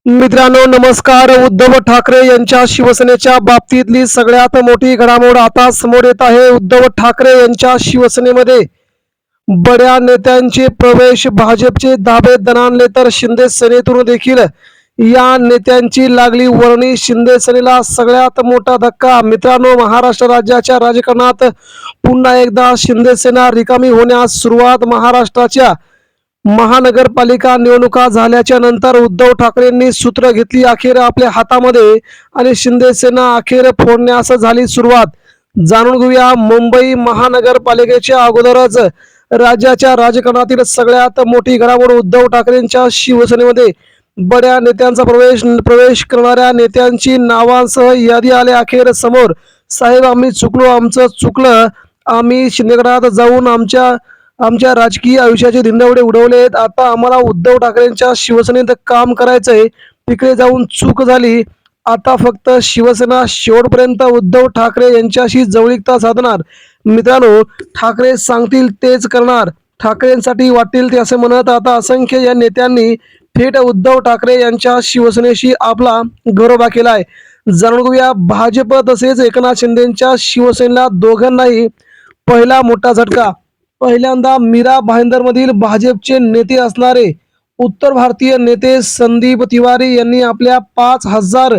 मित्रांनो नमस्कार. उद्धव ठाकरे यांच्या शिवसेनेच्या बाबतीतली सगळ्यात मोठी घडामोड आता समोर येत आहे. उद्धव ठाकरे यांच्या शिवसेनेमध्ये बड्या नेत्यांचे प्रवेश, भाजपचे धाबे दणाणले तर शिंदे सेनेतून देखील या नेत्यांची लागली वर्णी. शिंदे सेनेला सगळ्यात मोठा धक्का. मित्रांनो, महाराष्ट्र राज्याच्या राजकारणात पुन्हा एकदा शिंदे सेना रिकामी होण्यास सुरुवात. महाराष्ट्राच्या महानगरपालिका निवडणुका झाल्याच्या नंतर उद्धव ठाकरेंनी सूत्र घेतली अखेर आपल्या हातामध्ये आणि शिंदे सेना अखेर फोडण्यास झाली सुरुवात. जाणून घेऊया मुंबई महानगरपालिकेच्या अगोदरच राज्याच्या राजकारणातील सगळ्यात मोठी घडामोड. उद्धव ठाकरेंच्या शिवसेनेमध्ये बड्या नेत्यांचा प्रवेश करणाऱ्या नेत्यांची नावांसह यादी आले अखेर समोर. साहेब, आम्ही चुकलो, आमचं चुकलं, आम्ही शिंदेगडात जाऊन आमच्या राजकीय आयुष्याचे धिंडवडे उडवलेत. आता आम्हाला उद्धव ठाकरेंच्या शिवसेनेत काम करायचंय. तिकडे जाऊन चूक झाली. आता फक्त शिवसेना शेवटपर्यंत उद्धव ठाकरे यांच्याशी जवळीकता साधणार. मित्रांनो, ठाकरे सांगतील तेच करणार, ठाकरेंसाठी वाटेल ते असे म्हणत आता असंख्य या नेत्यांनी थेट उद्धव ठाकरे यांच्या शिवसेनेशी आपला गौरव केलाय. जाणून घेऊया भाजप तसेच एकनाथ शिंदेच्या शिवसेनेला दोघांनाही पहिला मोठा झटका. पहिल्यांदा मीरा भाईंदरमधील भाजपचे नेते असणारे उत्तर भारतीय नेते संदीप तिवारी यांनी आपल्या 5,000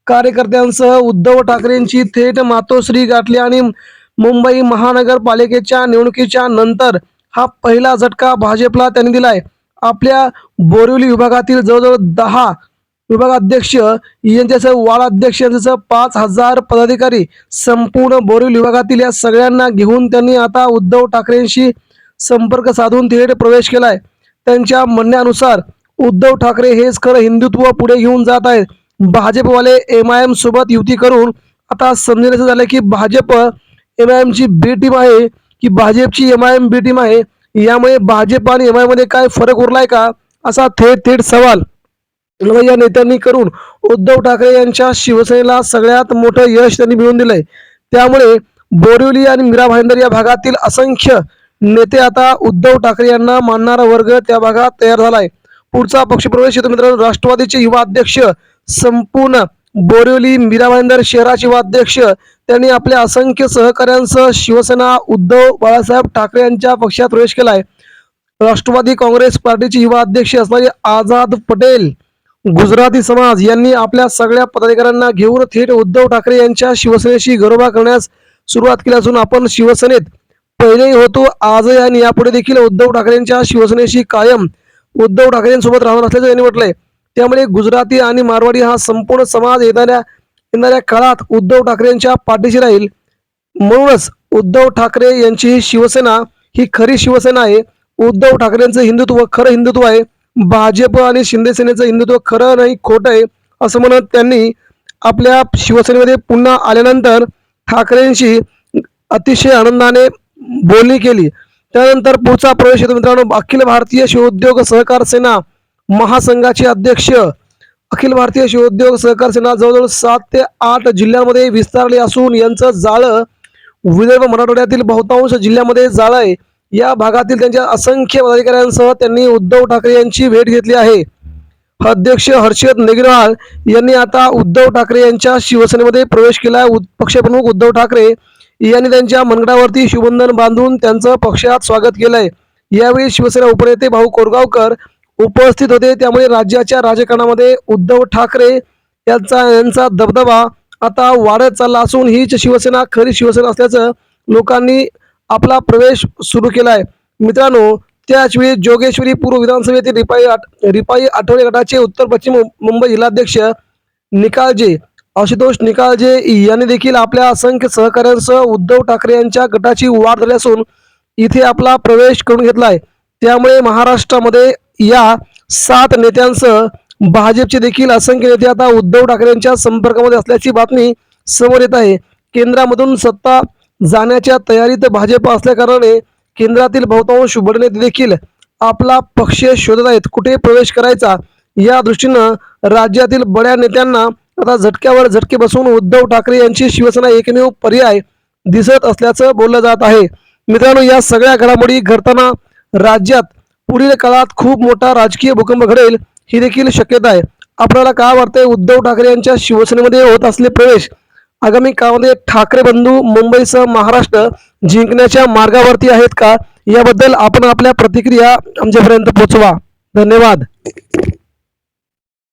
कार्यकर्त्यांसह उद्धव ठाकरेंची थेट मातोश्री गाठली आणि मुंबई महानगरपालिकेच्या निवडणुकीच्या नंतर हा पहिला झटका भाजपला त्यांनी दिलाय. आपल्या बोरिवली विभागातील जवळजवळ 10 विभागाध्यक्ष यांच्यासह वार्डाध्यक्ष यांच्यासह 5,000 पदाधिकारी संपूर्ण बोरिवली विभागातील या सगळ्यांना घेऊन त्यांनी आता उद्धव ठाकरेंशी संपर्क साधून थेट प्रवेश केलाय. त्यांच्या म्हणण्यानुसार उद्धव ठाकरे हेच खरं हिंदुत्व पुढे घेऊन जात आहेत. भाजपवाले MIM सोबत युती करून आता समजण्याचं झालं की भाजप MIM ची बी टीम आहे की भाजपची MIM बी टीम आहे. यामुळे भाजप आणि MIM मध्ये काय फरक उरलाय का, असा थेट सवाल या नेत्यांनी करून उद्धव ठाकरे यांच्या शिवसेनेला सगळ्यात मोठं यश त्यांनी मिळवून दिलंय. त्यामुळे बोरिवली आणि मीरा भाईंदर या भागातील असंख्य नेते आता उद्धव ठाकरे यांना मानणारा वर्ग त्या भागात तयार झालाय. पुढचा पक्षप्रवेश येतो मित्रांनो. राष्ट्रवादीचे युवा अध्यक्ष, संपूर्ण बोरिवली मीरा भाईंदर शहराचे युवा अध्यक्ष, त्यांनी आपल्या असंख्य सहकाऱ्यांसह शिवसेना उद्धव बाळासाहेब ठाकरे यांच्या पक्षात प्रवेश केलाय. राष्ट्रवादी काँग्रेस पार्टीचे युवा अध्यक्ष असणारे आझाद पटेल, गुजराती समाज यांनी आपल्या सगळ्या पदाधिकाऱ्यांना घेऊन थेट उद्धव ठाकरे यांच्या शिवसेनेशी गरोबा करण्यास सुरुवात केली असून आपण शिवसेनेत पहिलेही होतो, आजही आणि यापुढे देखील उद्धव ठाकरेंच्या शिवसेनेशी कायम उद्धव ठाकरेंसोबत राहणार असल्याचं त्यांनी म्हटलंय. त्यामुळे गुजराती आणि मारवाडी हा संपूर्ण समाज येणाऱ्या काळात उद्धव ठाकरेंच्या पाठीशी राहील. म्हणूनच उद्धव ठाकरे यांची शिवसेना ही खरी शिवसेना आहे. उद्धव ठाकरेंचं हिंदुत्व खरं हिंदुत्व आहे. भाजप आणि शिंदे सेनेचं हिंदुत्व खरं नाही खोटं आहे असं म्हणत त्यांनी आपल्या शिवसेनेमध्ये पुन्हा आल्यानंतर ठाकरेंशी अतिशय आनंदाने बोलणी केली. त्यानंतर पुढचा प्रवेश येतो मित्रांनो. अखिल भारतीय शिवोद्योग सहकार सेना महासंघाचे अध्यक्ष. अखिल भारतीय शिवोद्योग सहकार सेना जवळजवळ 7 ते 8 जिल्ह्यांमध्ये विस्तारले असून यांचं जाळं विदर्भ मराठवाड्यातील बहुतांश जिल्ह्यामध्ये जाळं आहे. या भागातील त्यांच्या असंख्य पदाधिकाऱ्यांसह त्यांनी उद्धव ठाकरे यांची भेट घेतली आहे. अध्यक्ष हर्षद नेगरवाल यांनी आता उद्धव ठाकरे यांच्या शिवसेनेमध्ये प्रवेश केला. पक्षप्रमुख उद्धव ठाकरे यांनी त्यांच्या मनगडावरती शिवबंधन बांधून त्यांचं पक्षात स्वागत केलंय. यावेळी शिवसेना उपनेते भाऊ कोरगावकर उपस्थित होते. त्यामुळे राज्याच्या राजकारणामध्ये उद्धव ठाकरे यांचा दबदबा आता वाढत चालला असून हीच शिवसेना खरी शिवसेना असल्याचं लोकांनी आपला प्रवेश सुरू केलाय. मित्रांनो, त्याचवेळी जोगेश्वरी पूर्व विधानसभेतील रिपाई आठवडे गटाचे उत्तर पश्चिम मुंबई जिल्हाध्यक्ष निकाळजे आशुतोष निकाळजे यांनी देखील आपल्या असंख्य सहकाऱ्यांसह उद्धव ठाकरे यांच्या गटाची वाढ झाली असून इथे आपला प्रवेश करून घेतलाय. त्यामुळे महाराष्ट्रामध्ये या 7 नेत्यांसह भाजपचे देखील असंख्य नेते आता उद्धव ठाकरेंच्या संपर्कामध्ये असल्याची बातमी समोर येत आहे. केंद्रामधून सत्ता जाण्याच्या तयारीत भाजप असल्याकारणाने केंद्रातील बहुतांश बडे नेते देखील आपला पक्ष शोधत आहेत. कुठे प्रवेश करायचा या दृष्टीनं राज्यातील बड्या नेत्यांना आता झटक्यावर झटके बसवून उद्धव ठाकरे यांची शिवसेना एकमेव पर्याय दिसत असल्याचं बोललं जात आहे. मित्रांनो, या सगळ्या घडामोडी घडताना राज्यात पुढील काळात खूप मोठा राजकीय भूकंप घडेल ही देखील शक्यता आहे. आपल्याला काय वाटतंय? उद्धव ठाकरे यांच्या शिवसेनेमध्ये होत असले प्रवेश आगामी काळामध्ये ठाकरे बंधू मुंबईसह महाराष्ट्र जिंकण्याच्या मार्गावरती आहेत का? याबद्दल आपण आपल्या प्रतिक्रिया आमच्यापर्यंत पोहोचवा. धन्यवाद.